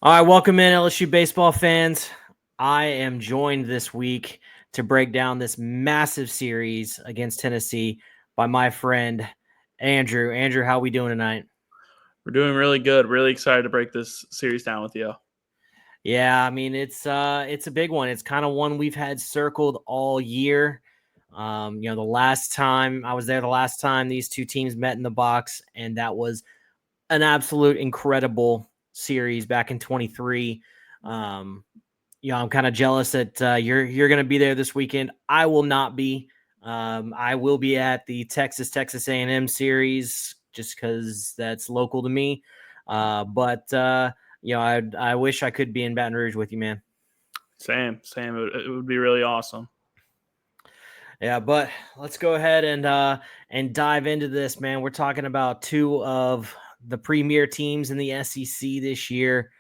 All right, welcome in LSU baseball fans. I am joined this week to break down this massive series against Tennessee by my friend Andrew. Andrew, how are we doing tonight? We're doing really good. Really excited to break this series down with you. Yeah, I mean it's a big one. It's kind of one we've had circled all year. The last time I was there, the last time these two teams met in the box, and that was an absolute incredible series back in 23. Um, I'm kind of jealous that you're going to be there this weekend. I will not be. I will be at the Texas A&M series just because that's local to me. But I wish I could be in Baton Rouge with you, man. Same. It would be really awesome. Yeah, but let's go ahead and dive into this, man. We're talking about two of the premier teams in the SEC this year.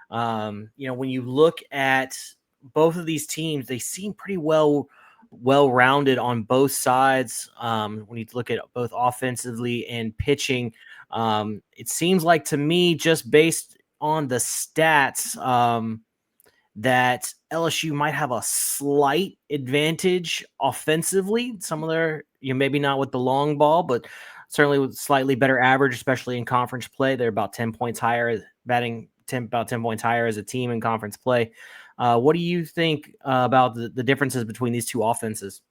When you look at both of these teams, they seem pretty well-rounded on both sides. When you look at both offensively and pitching, it seems like to me, just based on the stats, that LSU might have a slight advantage offensively. Some of their, maybe not with the long ball, but certainly with slightly better average, especially in conference play. They're about 10 points higher, about 10 points higher as a team in conference play. What do you think about the differences between these two offenses?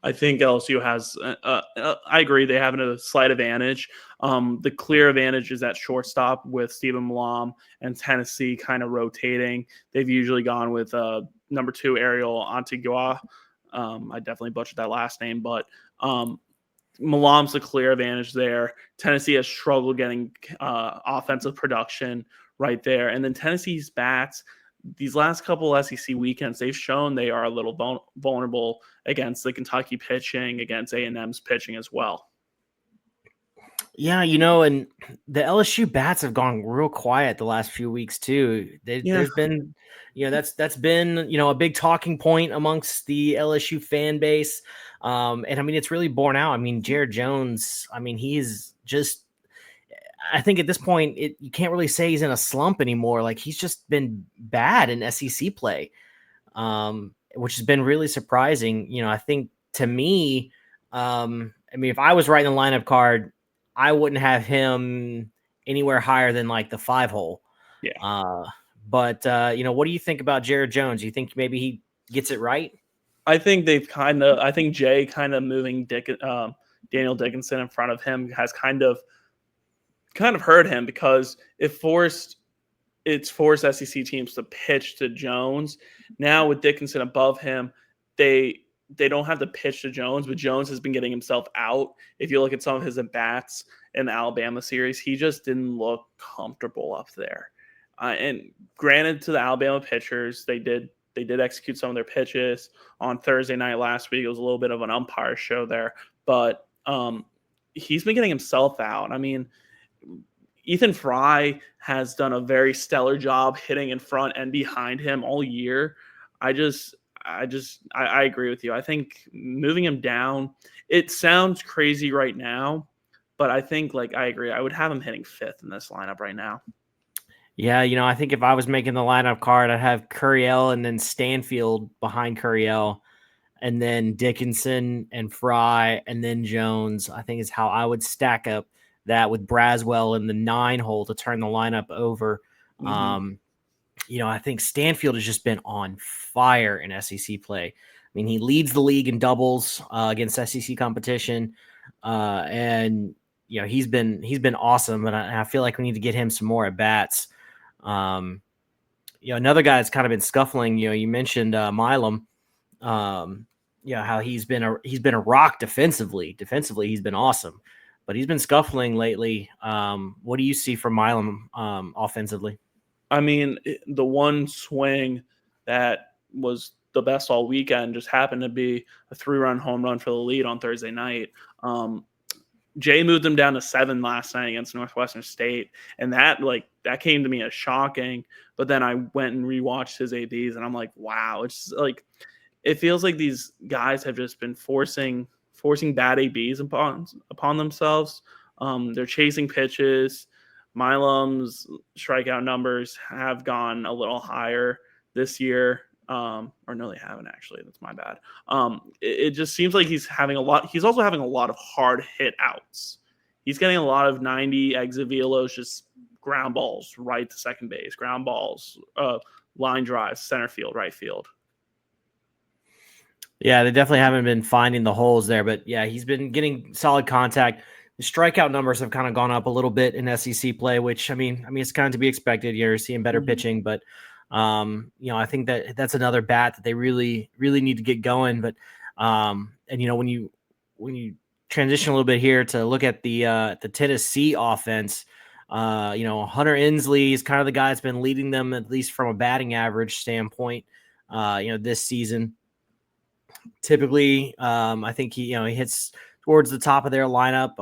I think LSU has. I agree. They have a slight advantage. The clear advantage is at shortstop with Stephen Malam and Tennessee kind of rotating. They've usually gone with number 2 Ariel Antigua. I definitely butchered that last name, but Malam's the clear advantage there. Tennessee has struggled getting offensive production right there. And then Tennessee's bats, these last couple SEC weekends, they've shown they are a little vulnerable against the Kentucky pitching, against A&M's pitching as well. Yeah, and the LSU bats have gone real quiet the last few weeks too. Yeah. There's been, that's been, a big talking point amongst the LSU fan base. And I mean, it's really borne out. I mean, Jared Jones, I mean, he's just, I think at this point, you can't really say he's in a slump anymore. Like he's just been bad in SEC play, which has been really surprising. I think to me, I mean, if I was writing a lineup card, I wouldn't have him anywhere higher than like the 5 hole. Yeah. What do you think about Jared Jones? You think maybe he gets it right? I think I think Jay kind of moving Daniel Dickinson in front of him has kind of hurt him because it's forced SEC teams to pitch to Jones. Now with Dickinson above him, they don't have to pitch to Jones, but Jones has been getting himself out. If you look at some of his at-bats in the Alabama series, he just didn't look comfortable up there. And granted, to the Alabama pitchers, they did execute some of their pitches on Thursday night last week. It was a little bit of an umpire show there, but he's been getting himself out. I mean, Ethan Fry has done a very stellar job hitting in front and behind him all year. I agree with you. I think moving him down, it sounds crazy right now, but I think I agree. I would have him hitting 5th in this lineup right now. Yeah, I think if I was making the lineup card, I'd have Curriel and then Stanfield behind Curriel, and then Dickinson and Fry, and then Jones. I think is how I would stack up that with Braswell in the 9 hole to turn the lineup over. I think Stanfield has just been on fire in SEC play. I mean, he leads the league in doubles against SEC competition, and he's been awesome. But I feel like we need to get him some more at bats. Another guy that's kind of been scuffling. You mentioned Milam. How he's been a rock defensively. Defensively, he's been awesome, but he's been scuffling lately. What do you see from Milam offensively? I mean, the one swing that was the best all weekend just happened to be a 3-run home run for the lead on Thursday night. Jay moved them down to 7 last night against Northwestern State, and that came to me as shocking. But then I went and rewatched his ABs, and I'm like, wow, it's it feels like these guys have just been forcing bad ABs upon themselves. They're chasing pitches. Milam's strikeout numbers have gone a little higher this year. Or no, they haven't actually. That's my bad. It just seems like he's having a lot. He's also having a lot of hard hit outs. He's getting a lot of 90 exit velos, just ground balls right to second base, ground balls, line drives, center field, right field. Yeah, they definitely haven't been finding the holes there, but yeah, he's been getting solid contact. The strikeout numbers have kind of gone up a little bit in SEC play, which I mean, it's kind of to be expected. You're seeing better pitching, but I think that's another bat that they really, really need to get going. But and when you transition a little bit here to look at the Tennessee offense, Hunter Inslee is kind of the guy that's been leading them, at least from a batting average standpoint, this season. Typically, I think he hits towards the top of their lineup.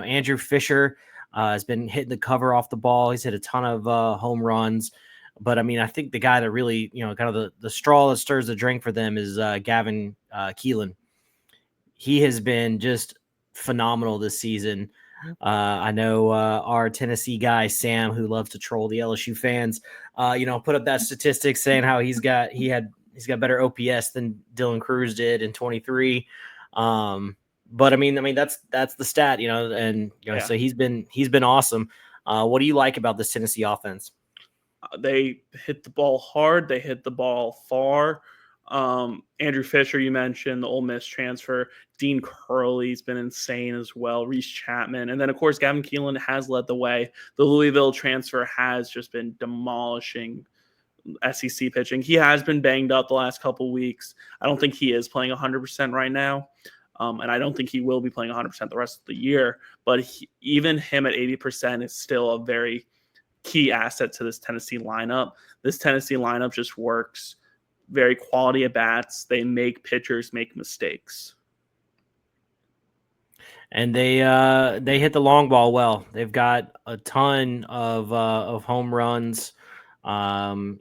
Andrew Fisher has been hitting the cover off the ball. He's hit a ton of home runs. But, I mean, I think the guy that really, kind of the straw that stirs the drink for them is Gavin Keelan. He has been just phenomenal this season. I know our Tennessee guy, Sam, who loves to troll the LSU fans, put up that statistic saying how he's got better OPS than Dylan Cruz did in 23. But I mean that's the stat, and so he's been awesome. What do you like about this Tennessee offense? They hit the ball hard. They hit the ball far. Andrew Fisher, you mentioned, the Ole Miss transfer. Dean Curley's been insane as well. Reese Chapman. And then, of course, Gavin Keelan has led the way. The Louisville transfer has just been demolishing SEC pitching. He has been banged up the last couple weeks. I don't think he is playing 100% right now. And I don't think he will be playing 100% the rest of the year. But even him at 80% is still a very key asset to this Tennessee lineup. This Tennessee lineup just works. Very quality at bats. They make pitchers make mistakes. And they hit the long ball well. They've got a ton of home runs. I'm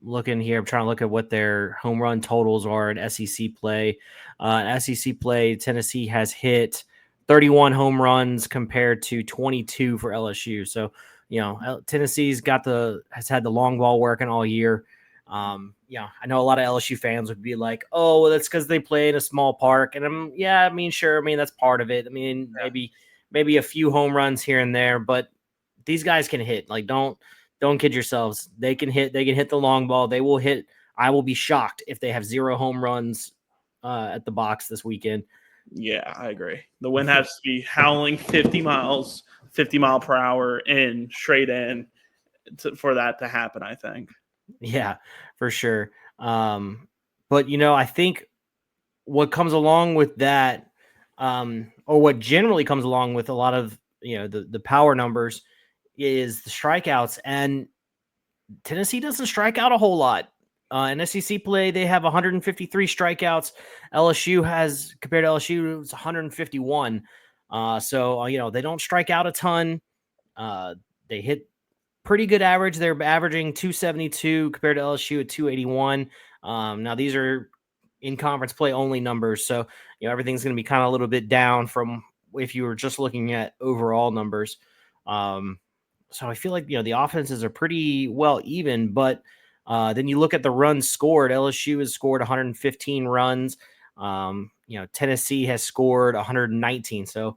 looking here. I'm trying to look at what their home run totals are in SEC play. SEC play, Tennessee has hit 31 home runs compared to 22 for LSU. So, Tennessee's has had the long ball working all year. I know a lot of LSU fans would be like, "Oh, well, that's because they play in a small park," and sure. I mean, that's part of it. I mean, maybe a few home runs here and there, but these guys can hit. Like, don't kid yourselves. They can hit. They can hit the long ball. They will hit. I will be shocked if they have 0 home runs at the box this weekend. Yeah, I agree. The wind has to be howling 50 mile per hour straight in for that to happen, I think. Yeah, for sure. But I think what comes along with that, or what generally comes along with a lot of the power numbers, is the strikeouts, and Tennessee doesn't strike out a whole lot. In SEC play, they have 153 strikeouts. LSU has, compared to LSU, it's 151. So they don't strike out a ton. They hit pretty good average. They're averaging 272 compared to LSU at 281. Now these are in conference play only numbers, so everything's going to be kind of a little bit down from if you were just looking at overall numbers. So I feel like the offenses are pretty well even, but then you look at the runs scored. LSU has scored 115 runs. Tennessee has scored 119. So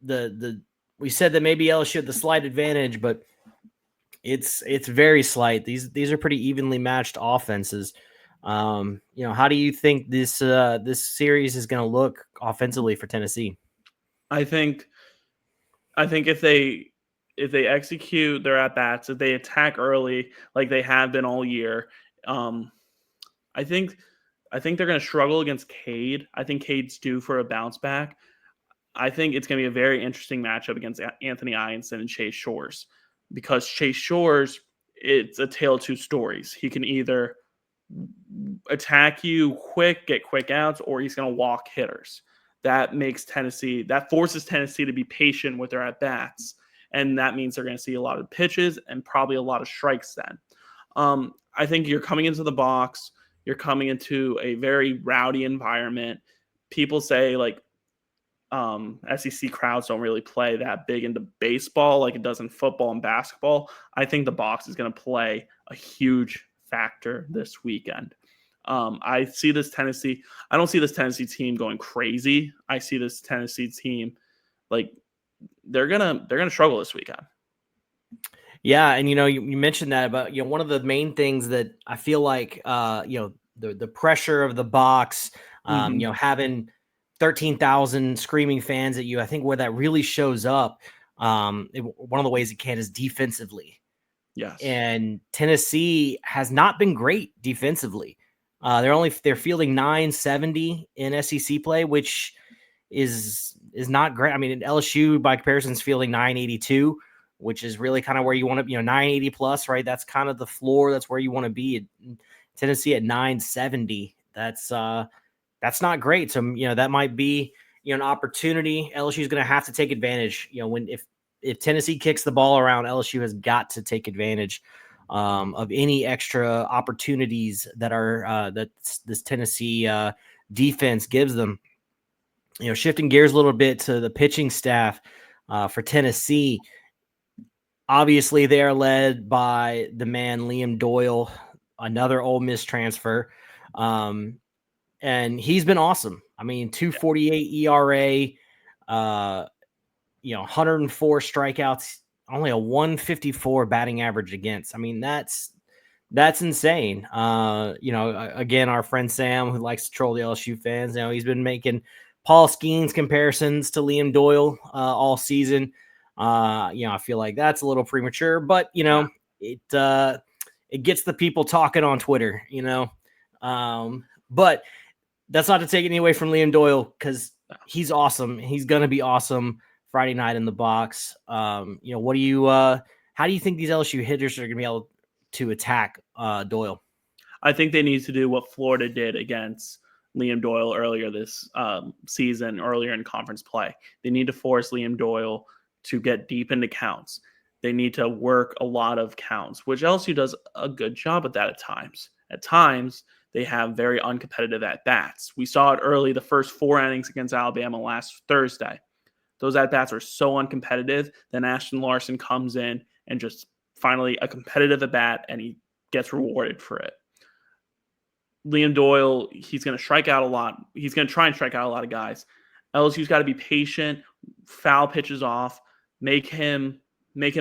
the we said that maybe LSU had the slight advantage, but it's very slight. These are pretty evenly matched offenses. How do you think this series is going to look offensively for Tennessee? I think if they execute their at bats, if they attack early like they have been all year, I think they're going to struggle against Cade. I think Cade's due for a bounce back. I think it's going to be a very interesting matchup against Anthony Ianson and Chase Shores, because Chase Shores, it's a tale of two stories. He can either attack you quick, get quick outs, or he's going to walk hitters. That forces Tennessee to be patient with their at bats, and that means they're going to see a lot of pitches and probably a lot of strikes. Then, I think you're coming into the box. You're coming into a very rowdy environment. People say SEC crowds don't really play that big into baseball like it does in football and basketball. I think the box is going to play a huge factor this weekend. I see this Tennessee. I don't see this Tennessee team going crazy. I see this Tennessee team like they're gonna struggle this weekend. Yeah, and you mentioned that about one of the main things that I feel like the pressure of the box, Mm-hmm. having 13,000 screaming fans at you. I think where that really shows up, one of the ways it can is defensively. Yes. And Tennessee has not been great defensively. They're fielding 970 in SEC play, which is not great. I mean, LSU by comparison is fielding 982, which is really kind of where you want to, 980 plus, right? That's kind of the floor. That's where you want to be. Tennessee at 970. That's not great. So, that might be, an opportunity. LSU is going to have to take advantage. If Tennessee kicks the ball around, LSU has got to take advantage of any extra opportunities that are that this Tennessee defense gives them. Shifting gears a little bit to the pitching staff for Tennessee. Obviously, they are led by the man Liam Doyle, another Ole Miss transfer, and he's been awesome. I mean, 2.48 ERA, 104 strikeouts, only a 154 batting average against. I mean, that's insane. Again, our friend Sam, who likes to troll the LSU fans, he's been making Paul Skeens comparisons to Liam Doyle all season. I feel like that's a little premature, but it gets the people talking on Twitter. But that's not to take any away from Liam Doyle because he's awesome. He's gonna be awesome Friday night in the box. What do you? How do you think these LSU hitters are gonna be able to attack Doyle? I think they need to do what Florida did against Liam Doyle earlier this season, earlier in conference play. They need to force Liam Doyle to get deep into counts. They need to work a lot of counts, which LSU does a good job at that at times. At times, they have very uncompetitive at-bats. We saw it early, the first 4 innings against Alabama last Thursday. Those at-bats are so uncompetitive that Ashton Larson comes in and just finally a competitive at-bat, and he gets rewarded for it. Liam Doyle, he's going to strike out a lot. He's going to try and strike out a lot of guys. LSU's got to be patient, foul pitches off, make him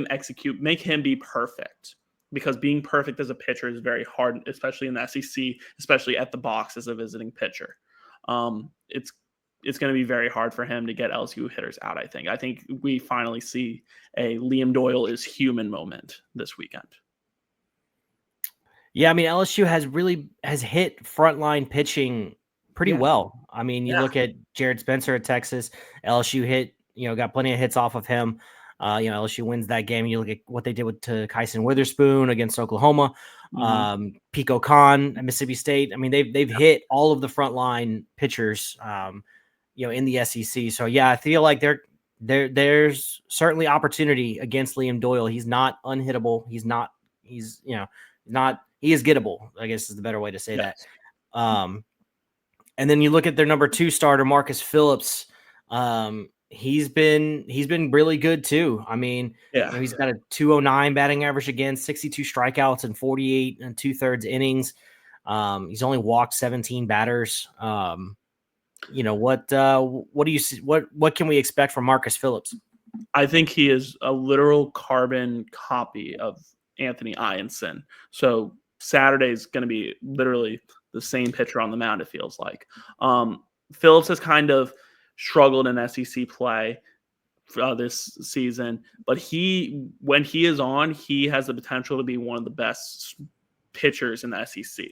execute, make him be perfect. Because being perfect as a pitcher is very hard, especially in the SEC, especially at the box as a visiting pitcher. It's going to be very hard for him to get LSU hitters out, I think. I think we finally see a Liam Doyle is human moment this weekend. Yeah, I mean, LSU has hit frontline pitching pretty well. I mean, you look at Jared Spencer at Texas, LSU got plenty of hits off of him. LSU wins that game. You look at what they did to Kyson Witherspoon against Oklahoma, Pico Khan at Mississippi State. I mean, they've hit all of the frontline pitchers, in the SEC. So yeah, I feel like there's certainly opportunity against Liam Doyle. He's not unhittable. He is gettable, I guess is the better way to say that. And then you look at their number 2 starter, Marcus Phillips. He's been really good too. I mean, he's got a 209 batting average against, 62 strikeouts and 48 and 2/3 innings. He's only walked 17 batters. What do you see? What can we expect from Marcus Phillips? I think he is a literal carbon copy of Anthony Ianson. So Saturday is going to be literally the same pitcher on the mound, it feels like. Phillips has kind of struggled in SEC play this season, but when he is on, he has the potential to be one of the best pitchers in the SEC.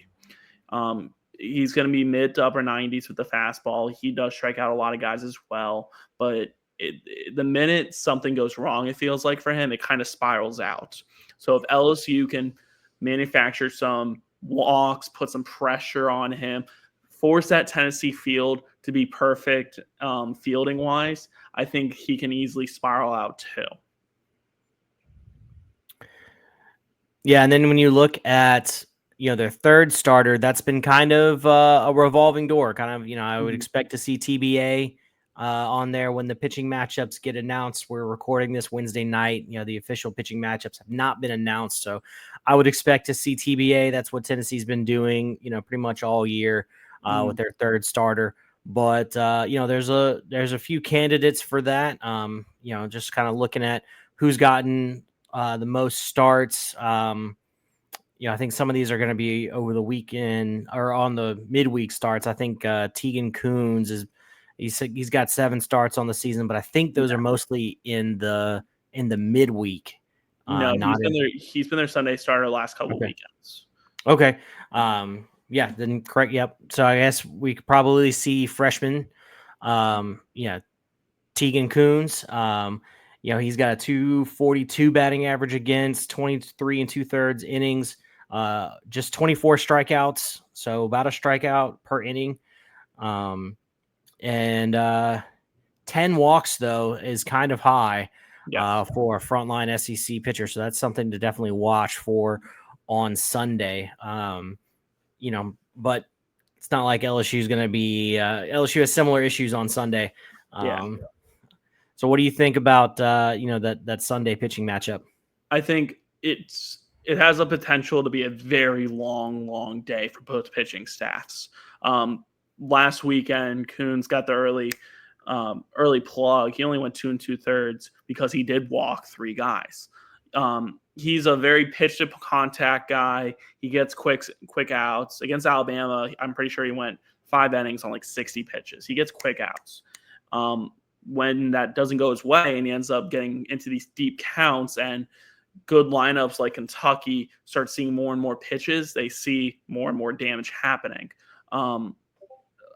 He's going to be mid to upper 90s with the fastball. He does strike out a lot of guys as well, but the minute something goes wrong, it feels like for him, it kind of spirals out. So if LSU can manufacture some walks, put some pressure on him, force that Tennessee field to be perfect fielding wise, I think he can easily spiral out too. Yeah, and then when you look at their 3rd starter, that's been kind of a revolving door. Kind of, I would expect to see TBA on there when the pitching matchups get announced. We're recording this Wednesday night. The official pitching matchups have not been announced, so I would expect to see TBA. That's what Tennessee's been doing, pretty much all year with their third starter. But there's a few candidates for that. Just kind of looking at who's gotten the most starts. I think some of these are going to be over the weekend or on the midweek starts. I think Tegan Coons he's got 7 starts on the season, but I think those are mostly in the midweek. No, Not he's been their Sunday starter last couple weekends. Okay. Yeah, then correct. Yep. So I guess we could probably see freshman. Tegan Coons. He's got a 242 batting average against 23 2/3 innings, just 24 strikeouts. So about a strikeout per inning. And 10 walks, though, is kind of high for a frontline SEC pitcher. So that's something to definitely watch for on Sunday. But it's not like LSU is going to be LSU has similar issues on Sunday. So what do you think about that Sunday pitching matchup? I think it has a potential to be a very long day for both pitching staffs. Last weekend, Coons got the early plug. He only went 2 2/3 because he did walk 3 guys. He's a very pitch to contact guy. He gets quick outs. Against Alabama, I'm pretty sure he went 5 innings on like 60 pitches. He gets quick outs. When that doesn't go his way and he ends up getting into these deep counts and good lineups like Kentucky start seeing more and more pitches, they see more and more damage happening.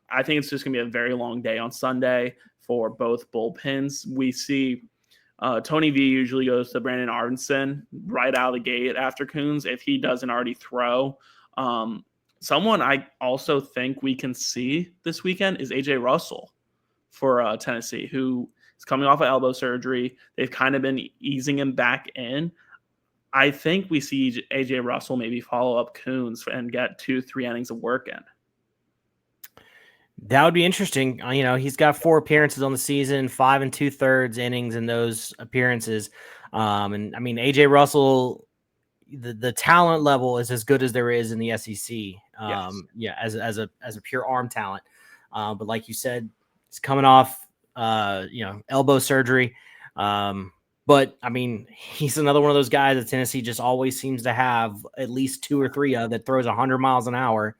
I think it's just going to be a very long day on Sunday for both bullpens. We see Tony V usually goes to Brandon Arvidsson right out of the gate after Coons if he doesn't already throw. Someone I also think we can see this weekend is AJ Russell for Tennessee, who is coming off of elbow surgery. They've kind of been easing him back in. I think we see AJ Russell maybe follow up Coons and get 2-3 innings of work in. That would be interesting. He's got 4 appearances on the season, 5 2/3 innings in those appearances. And I mean, AJ Russell, the talent level is as good as there is in the SEC. As a pure arm talent. But like you said, he's coming off, elbow surgery. But I mean, he's another one of those guys that Tennessee just always seems to have at least 2 or 3 of that throws 100 miles an hour.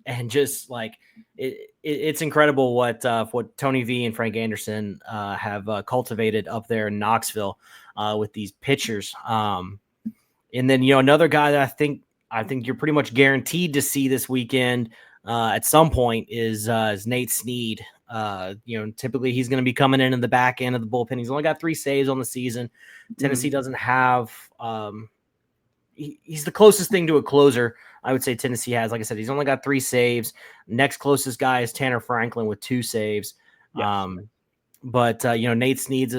And just like it's incredible what Tony V and Frank Anderson have cultivated up there in Knoxville with these pitchers. And then another guy that I think you're pretty much guaranteed to see this weekend at some point is Nate Snead. Typically he's going to be coming in the back end of the bullpen. He's only got 3 saves on the season. Tennessee doesn't have. He's the closest thing to a closer I would say Tennessee has. Like I said, he's only got 3 saves. Next closest guy is Tanner Franklin with 2 saves. Yes. But Nate Snead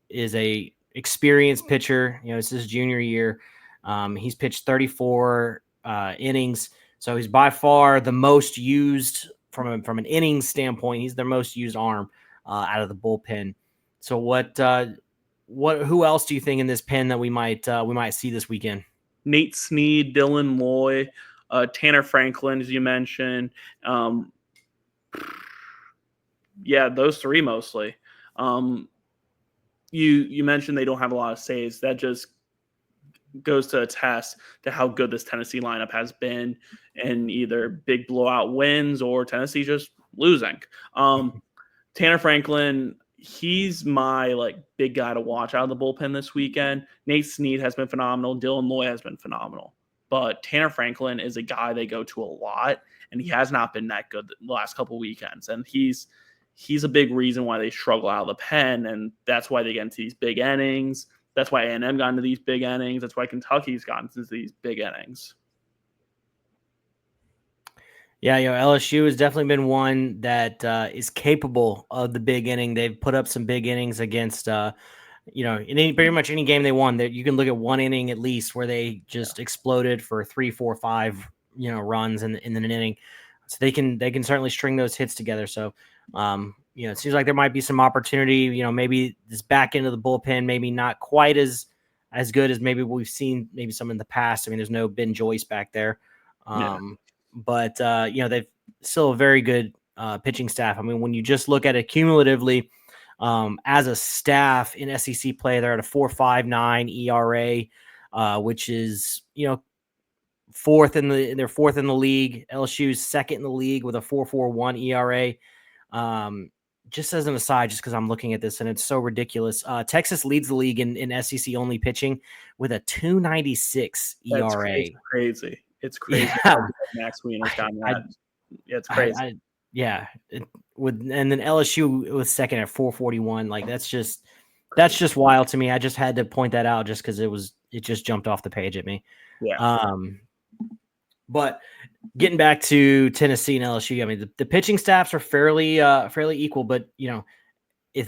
is a experienced pitcher. It's his junior year. He's pitched 34 innings, so he's by far the most used from an innings standpoint. He's their most used arm out of the bullpen. So who else do you think in this pen that we might see this weekend? Nate Snead, Dylan Loy, Tanner Franklin, as you mentioned. Those 3 mostly. You mentioned they don't have a lot of saves. That just goes to attest to how good this Tennessee lineup has been in either big blowout wins or Tennessee just losing. Tanner Franklin, he's my big guy to watch out of the bullpen this weekend. Nate Snead has been phenomenal. Dylan Loy has been phenomenal. But Tanner Franklin is a guy they go to a lot, and he has not been that good the last couple weekends. And he's a big reason why they struggle out of the pen, and that's why they get into these big innings. That's why A&M got into these big innings. That's why Kentucky's gotten into these big innings. Yeah, LSU has definitely been one that is capable of the big inning. They've put up some big innings against, in pretty much any game they won. That you can look at one inning at least where they just exploded for 3, 4, 5, runs in an inning. So they can certainly string those hits together. So it seems like there might be some opportunity. Maybe this back end of the bullpen, maybe not quite as good as maybe we've seen maybe some in the past. I mean, there's no Ben Joyce back there, but they've still a very good pitching staff. I mean, when you just look at it cumulatively, as a staff in SEC play, they're at a 4.59 ERA, which is fourth in the league. LSU's second in the league with a 4.41 ERA. Just as an aside, just because I'm looking at this and it's so ridiculous, Texas leads the league in SEC only pitching with a 2.96 ERA. That's crazy. It's crazy. Yeah. Max Wiener's gotten that. It's crazy. And then LSU was second at 4.41. Like that's just wild to me. I just had to point that out just because it just jumped off the page at me. Yeah. But getting back to Tennessee and LSU, I mean, the pitching staffs are fairly equal. But if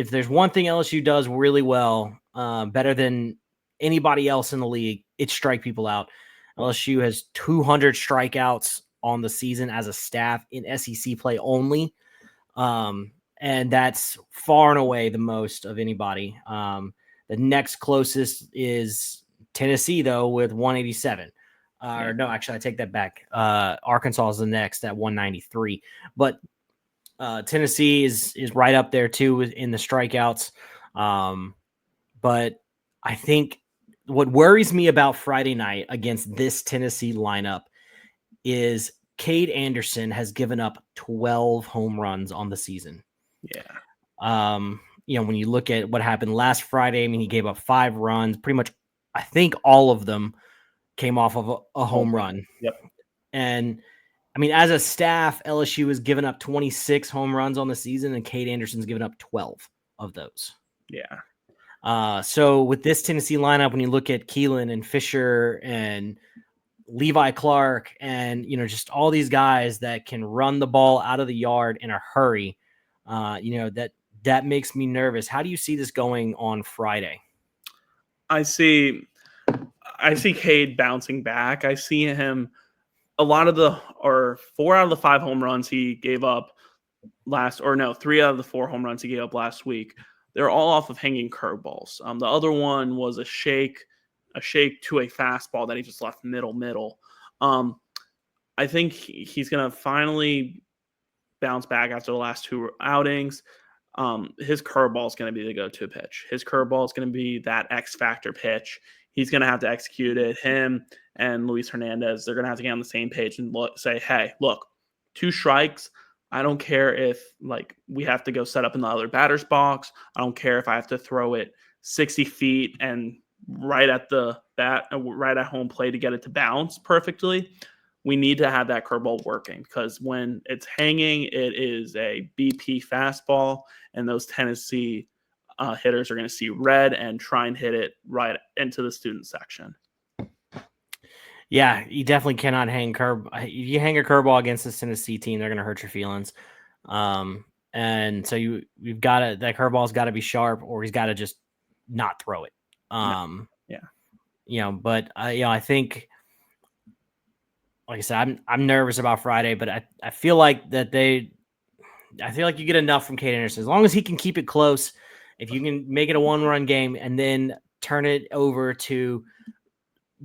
there's one thing LSU does really well, better than anybody else in the league, it's strike people out. LSU has 200 strikeouts on the season as a staff in SEC play only, and that's far and away the most of anybody. The next closest is Tennessee, though, with 187. Or no, actually, I take that back. Arkansas is the next at 193. But Tennessee is right up there, too, in the strikeouts. But I think what worries me about Friday night against this Tennessee lineup is Cade Anderson has given up 12 home runs on the season. Yeah. When you look at what happened last Friday, I mean, he gave up 5 runs. Pretty much, I think all of them came off of a home run. Yep. And I mean, as a staff, LSU has given up 26 home runs on the season, and Cade Anderson's given up 12 of those. Yeah. So with this Tennessee lineup, when you look at Keelan and Fisher and Levi Clark and, just all these guys that can run the ball out of the yard in a hurry, that makes me nervous. How do you see this going on Friday? I see Cade bouncing back. I see him a lot of 4 out of the 5 home runs he gave up 3 out of the 4 home runs he gave up last week. They're all off of hanging curveballs. The other one was a shake to a fastball that he just left middle. I think he's going to finally bounce back after the last 2 outings. His curveball is going to be the go-to pitch. His curveball is going to be that X factor pitch. He's going to have to execute it. Him and Luis Hernandez, they're going to have to get on the same page and say, hey, look, 2 strikes. I don't care if we have to go set up in the other batter's box. I don't care if I have to throw it 60 feet and right at the bat, right at home plate to get it to bounce perfectly. We need to have that curveball working because when it's hanging, it is a BP fastball, and those Tennessee hitters are going to see red and try and hit it right into the student section. Yeah, you definitely cannot hang curve. If you hang a curveball against this Tennessee team, they're going to hurt your feelings. And so you've got to, that curveball's got to be sharp, or he's got to just not throw it. But I think, like I said, I'm nervous about Friday, but I feel like you get enough from Cade Anderson as long as he can keep it close. If you can make it a 1-run game and then turn it over to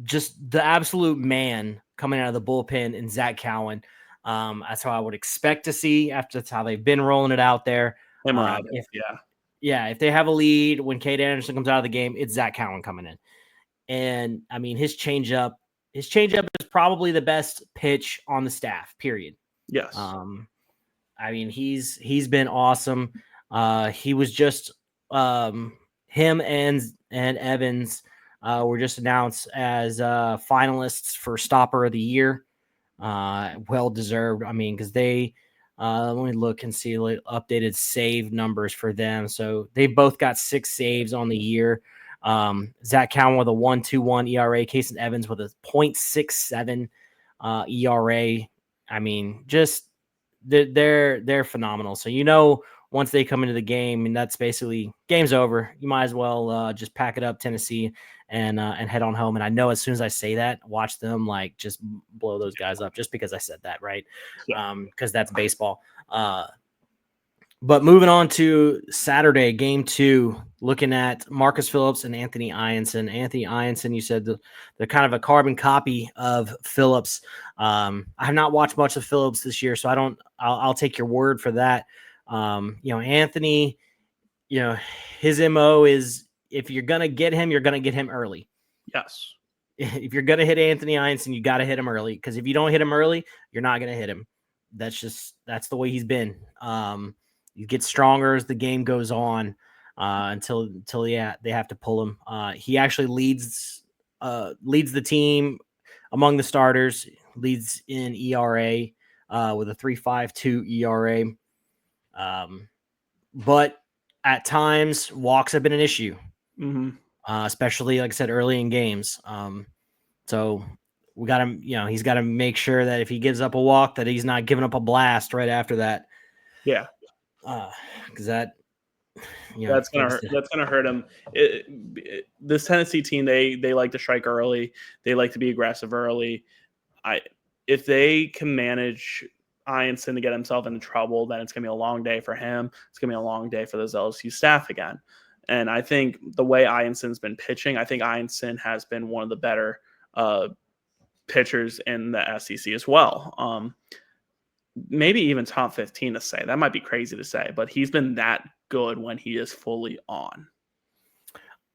just the absolute man coming out of the bullpen in Zach Cowan. That's how I would expect to see after that's how they've been rolling it out there. If they have a lead when Cade Anderson comes out of the game, it's Zach Cowan coming in. And I mean, his changeup is probably the best pitch on the staff, period. Yes. I mean, he's been awesome. He was just him and Evans were just announced as finalists for Stopper of the Year. Well deserved. I mean, because they let me look and see updated save numbers for them. So they both got 6 saves on the year. Zach Cowan with a 1.21 ERA, Casey Evans with a 0.67 ERA. I mean, just they're phenomenal. So once they come into the game, and that's basically game's over. You might as well just pack it up, Tennessee, and head on home. And I know as soon as I say that, watch them just blow those guys up, just because I said that, right? Because that's baseball. But moving on to Saturday, game 2, looking at Marcus Phillips and Anthony Ianson. Anthony Ianson, you said they're kind of a carbon copy of Phillips. I have not watched much of Phillips this year, so I'll take your word for that. Anthony, his MO is if you're going to get him, you're going to get him early. Yes. If you're going to hit Anthony Ianson, you got to hit him early, because if you don't hit him early, you're not going to hit him. That's the way he's been. You get stronger as the game goes on, until they have to pull him. He actually leads the team among the starters, leads in ERA with a 3.52 ERA. But at times, walks have been an issue, especially, like I said, early in games. So we got to, he's got to make sure that if he gives up a walk, that he's not giving up a blast right after that. Yeah. Because that's gonna hurt him. This Tennessee team, they like to strike early. They like to be aggressive early. If they can manage Ianson to get himself into trouble, then it's gonna be a long day for him. It's gonna be a long day for this LSU staff again. And I think the way Ianson's been pitching, I think Ianson has been one of the better pitchers in the SEC as well. Maybe even top 15 to say. That might be crazy to say, but he's been that good when he is fully on.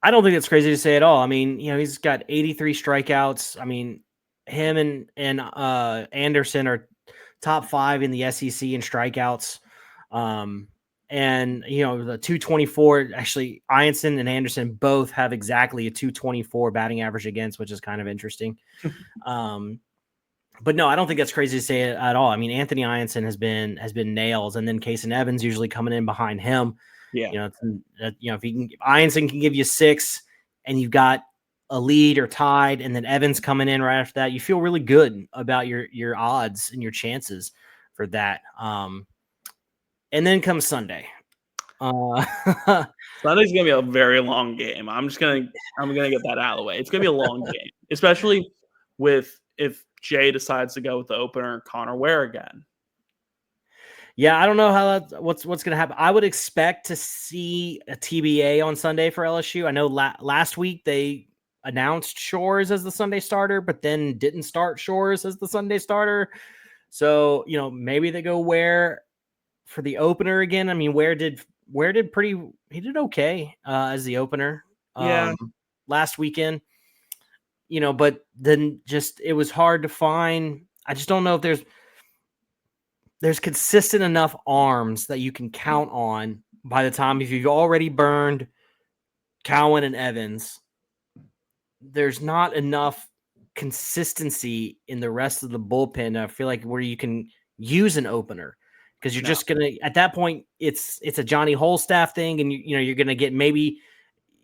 I don't think it's crazy to say at all. I mean, he's got 83 strikeouts. I mean, him and Anderson are top 5 in the SEC in strikeouts. And the 224, actually, Ianson and Anderson both have exactly a 224 batting average against, which is kind of interesting. But no, I don't think that's crazy to say it at all. I mean, Anthony Ianson has been nails, and then Kason Evans usually coming in behind him. Yeah. If Ianson can give you 6, and you've got a lead or tied, and then Evans coming in right after that, you feel really good about your odds and your chances for that. And then comes Sunday. Sunday's gonna be a very long game. I'm gonna get that out of the way. It's gonna be a long game, especially if Jay decides to go with the opener, Connor Ware again. Yeah, I don't know how what's going to happen. I would expect to see a TBA on Sunday for LSU. I know last week they announced Shores as the Sunday starter, but then didn't start Shores as the Sunday starter. So, maybe they go Ware for the opener again. I mean, Ware did he did okay as the opener last weekend. But then it was hard to find. I just don't know if there's consistent enough arms that you can count on by the time if you've already burned Cowan and Evans. There's not enough consistency in the rest of the bullpen. I feel like where you can use an opener, because you're just gonna, at that point, it's a Johnny Holstaff thing, and you're gonna get, maybe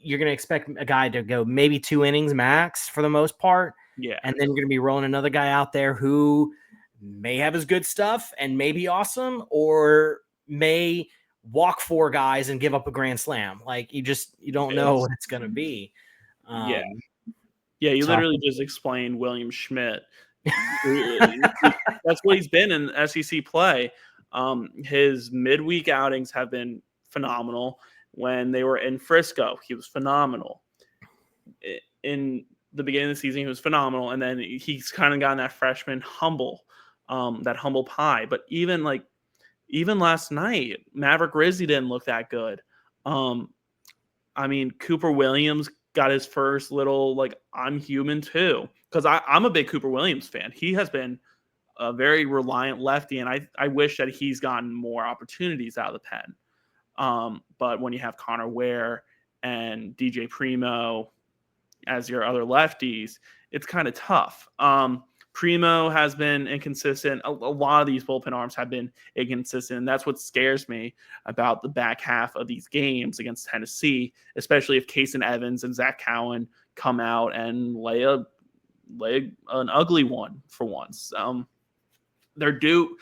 you're gonna expect a guy to go maybe 2 innings max for the most part. Yeah. And then you're gonna be rolling another guy out there who may have his good stuff and may be awesome, or may walk 4 guys and give up a grand slam. Like, you don't know what it's gonna be. You literally just explained William Schmidt. That's what he's been in SEC play. His midweek outings have been phenomenal. When they were in Frisco, he was phenomenal. In the beginning of the season, he was phenomenal, and then he's kind of gotten that freshman that humble pie. But even last night, Maverick Rizzi didn't look that good. I mean, Cooper Williams got his first little, I'm human too. Because I'm a big Cooper Williams fan. He has been a very reliant lefty, and I wish that he's gotten more opportunities out of the pen. But when you have Connor Ware and DJ Primo as your other lefties, it's kind of tough. Primo has been inconsistent. A lot of these bullpen arms have been inconsistent, and that's what scares me about the back half of these games against Tennessee, especially if Kason Evans and Zach Cowan come out and lay an ugly one for once. They're due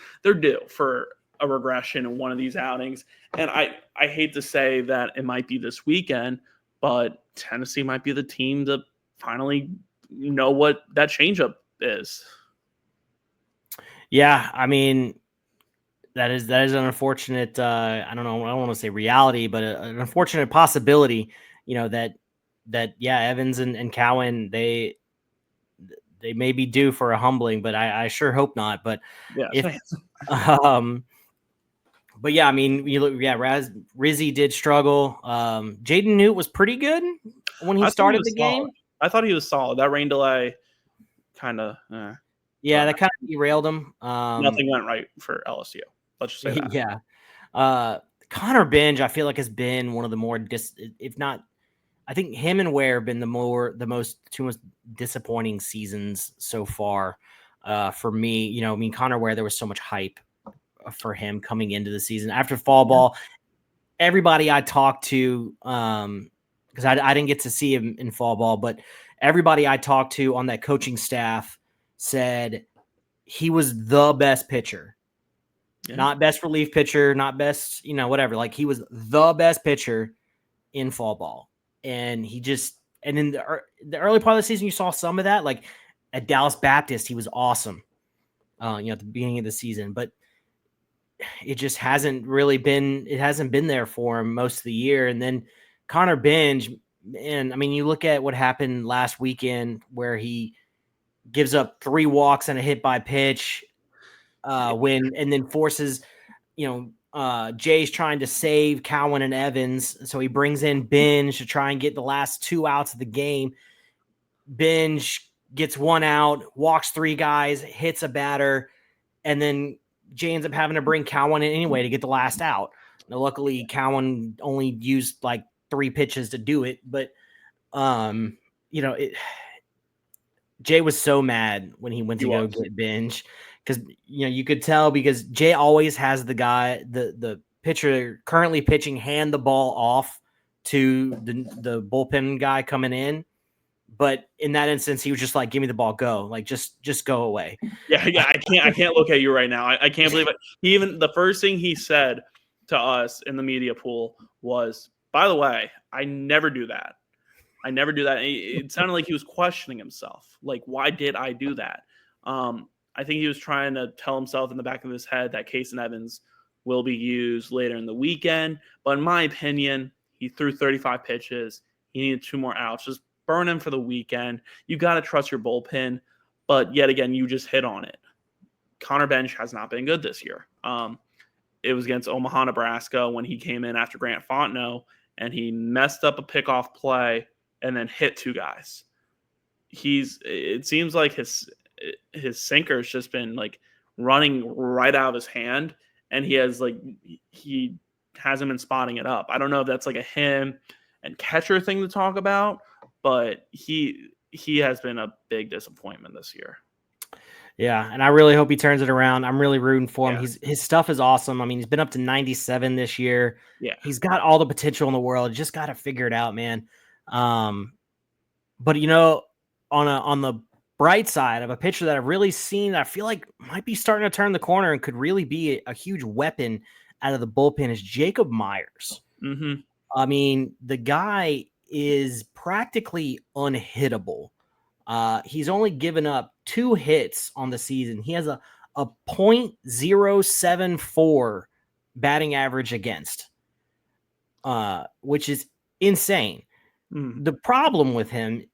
for a regression in one of these outings, and I hate to say that it might be this weekend, but Tennessee might be the team to finally know what that changeup is. Yeah, I mean, That is an unfortunate. I don't know. I don't want to say reality, but an unfortunate possibility. Yeah, Evans and Cowan they may be due for a humbling, but I sure hope not. But Yeah, if um, but yeah, I mean, you look, yeah, Rizzy did struggle. Jaden Newt was pretty good when he I thought he started the was solid. game. I thought he was solid. That rain delay kind of, Yeah, but that kind of derailed him. nothing went right for LSU. Let's just say that. Yeah. Connor Binge, I feel like has been one of the more if not, I think him and Ware have been the two most disappointing seasons so far. For me, I mean, Connor Ware, there was so much hype for him coming into the season after fall ball. Everybody I talked to, because I didn't get to see him in fall ball, but everybody I talked to on that coaching staff said he was the best pitcher. Yeah. Not best relief pitcher, not best, whatever. Like he was the best pitcher in fall ball. And and in the early part of the season, you saw some of that. Like at Dallas Baptist, he was awesome, at the beginning of the season. But it just hasn't been there for him most of the year. And then Connor Binge, man, I mean, you look at what happened last weekend where he gives up 3 walks and a hit by pitch, and then forces, Jay's trying to save Cowan and Evans. So he brings in Binge to try and get the last 2 outs of the game. Binge gets 1 out, walks 3 guys, hits a batter, and then Jay ends up having to bring Cowan in anyway to get the last out. Now, luckily, Cowan only used like 3 pitches to do it, but Jay was so mad when he went to go get Binge because you could tell because Jay always has the guy, the pitcher currently pitching, hand the ball off to the bullpen guy coming in. But in that instance, he was just like, "Give me the ball, go! Like just go away." Yeah. I can't look at you right now. I can't believe it. Even the first thing he said to us in the media pool was, "By the way, I never do that. I never do that." And it sounded like he was questioning himself. Like, why did I do that? I think he was trying to tell himself in the back of his head that Case and Evans will be used later in the weekend. But in my opinion, he threw 35 pitches. He needed 2 more outs. Just burn him for the weekend. You got to trust your bullpen. But yet again, you just hit on it. Connor Bench has not been good this year. It was against Omaha, Nebraska when he came in after Grant Fontenot and he messed up a pickoff play and then hit 2 guys. It seems like his sinker's just been like running right out of his hand, and he hasn't been spotting it up. I don't know if that's like a him and catcher thing to talk about, but he has been a big disappointment this year. Yeah, and I really hope he turns it around. I'm really rooting for him. Yeah. His stuff is awesome. I mean, he's been up to 97 this year. Yeah. He's got all the potential in the world. Just got to figure it out, man. But on the bright side of a pitcher that I've really seen, I feel like might be starting to turn the corner and could really be a huge weapon out of the bullpen is Jacob Myers. Mm-hmm. I mean, the guy is practically unhittable. He's only given up 2 hits on the season. He has a .074 batting average against, which is insane. The problem with him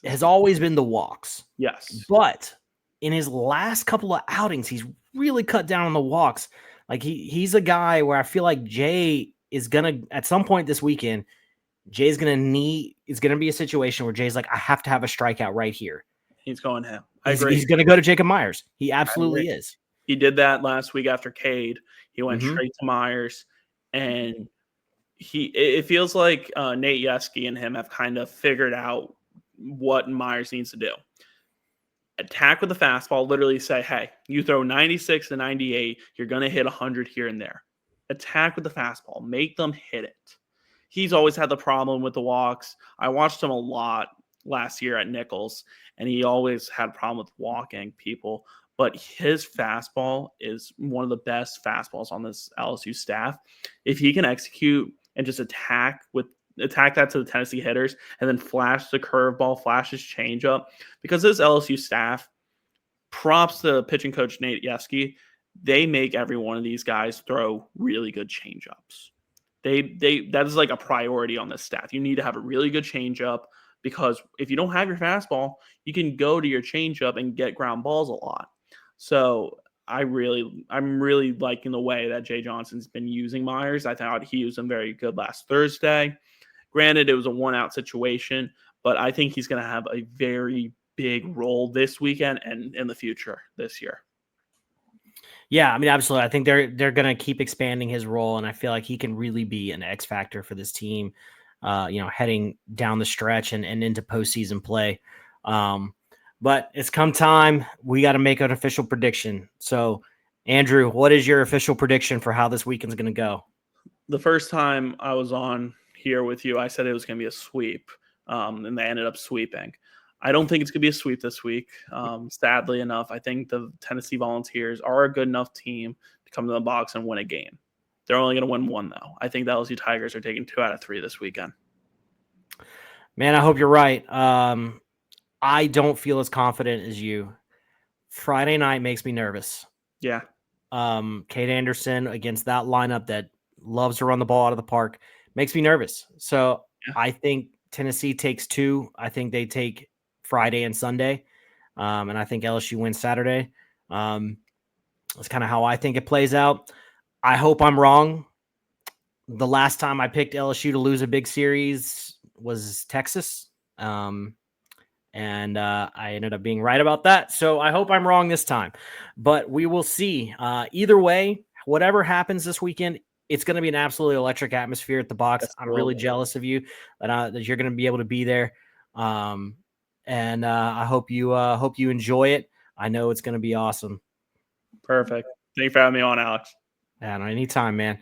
has always been the walks. Yes. But in his last couple of outings, he's really cut down on the walks. Like he's a guy where I feel like Jay is going to, at some point this weekend, it's going to be a situation where Jay's like, I have to have a strikeout right here. He's going him. He's going to go to Jacob Myers. He absolutely is. He did that last week after Cade. He went straight to Myers, and it feels like Nate Yeskie and him have kind of figured out what Myers needs to do. Attack with the fastball, literally say, hey, you throw 96 to 98, you're going to hit 100 here and there. Attack with the fastball. Make them hit it. He's always had the problem with the walks. I watched him a lot last year at Nichols, and he always had a problem with walking people. But his fastball is one of the best fastballs on this LSU staff. If he can execute and just attack that to the Tennessee hitters and then flash the curveball, flash his changeup, because this LSU staff, props to pitching coach Nate Yeskie, they make every one of these guys throw really good changeups. That is like a priority on this staff. You need to have a really good changeup because if you don't have your fastball, you can go to your changeup and get ground balls a lot. So I'm really liking the way that Jay Johnson's been using Myers. I thought he used him very good last Thursday. Granted, it was a 1-out situation, but I think he's going to have a very big role this weekend and in the future this year. Yeah, I mean, absolutely. I think they're going to keep expanding his role, and I feel like he can really be an X factor for this team. Heading down the stretch and into postseason play. But it's come time. We got to make an official prediction. So, Andrew, what is your official prediction for how this weekend's going to go? The first time I was on here with you, I said it was going to be a sweep, and they ended up sweeping. I don't think it's going to be a sweep this week. Sadly enough, I think the Tennessee Volunteers are a good enough team to come to the box and win a game. They're only going to win one, though. I think the LSU Tigers are taking 2 out of 3 this weekend. Man, I hope you're right. I don't feel as confident as you. Friday night makes me nervous. Yeah. Kate Anderson against that lineup that loves to run the ball out of the park makes me nervous. So Yeah. I think Tennessee takes 2. I think they take Friday and Sunday. And I think LSU wins Saturday. That's kind of how I think it plays out. I hope I'm wrong. The last time I picked LSU to lose a big series was Texas. And I ended up being right about that. So I hope I'm wrong this time, but we will see. Either way, whatever happens this weekend, it's going to be an absolutely electric atmosphere at the box. I'm really jealous of you that you're going to be able to be there. And I hope you enjoy it. I know it's going to be awesome. Perfect. Thank you for having me on, Alex. Yeah, anytime, man.